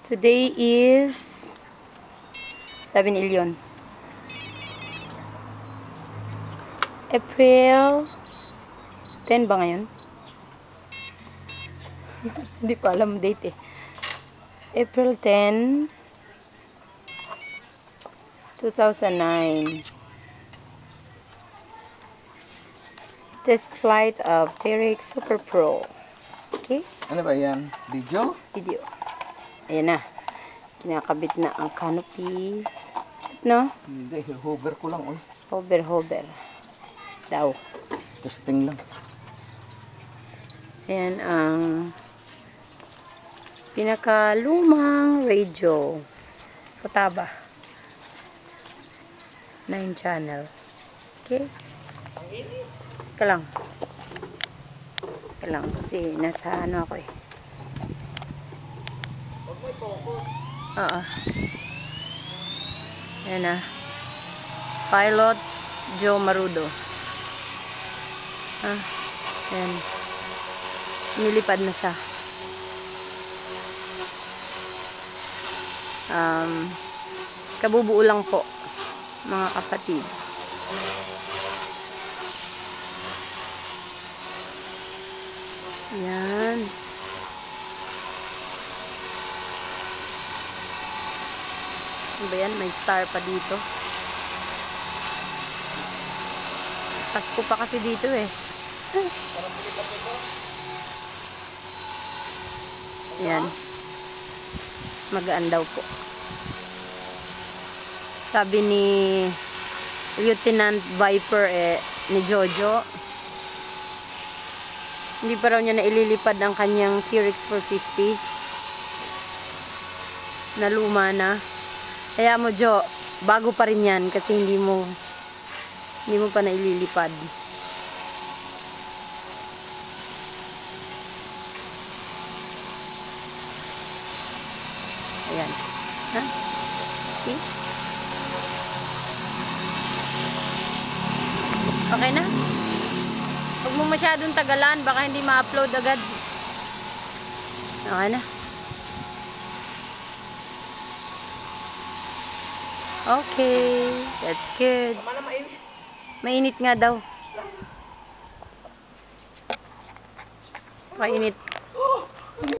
Today is 7 Ilyon. April 10 ba ngayon? Hindi pa alam date eh. April 10, 2009. Test flight of T-Rex Super Pro. Okay? Ano ba yan? Video? Video. Ayan na. Kinakabit na ang canopy. No? Hindi, hover ko lang. Hover. Daw. Testing lang. Ayan ang pinakalumang radio. Futaba. 9 channel. Okay? Ika lang. Kasi nasa ano ako eh. Huwag mo i-focus. Oo. Ayan na. Pilot Joe Marudo. Ayan. Nilipad na siya. Kabubuo lang po, mga kapatid. Ayan. Ano ba yan? May star pa dito. Pasko pa kasi dito eh. Ayan. Magaan daw po. Sabi ni Lieutenant Viper ni Jojo, hindi pa raw niya na ililipad ang kanyang T-Rex 450 na luma na. Kaya mo Jo, bago pa rin yan kasi hindi mo pa na ililipad. Ayan. Ha? See? Okay na? Huwag mo masyadong tagalan, baka hindi ma-upload agad. Okay na? Okay, that's good. Mainit nga daw. Mainit.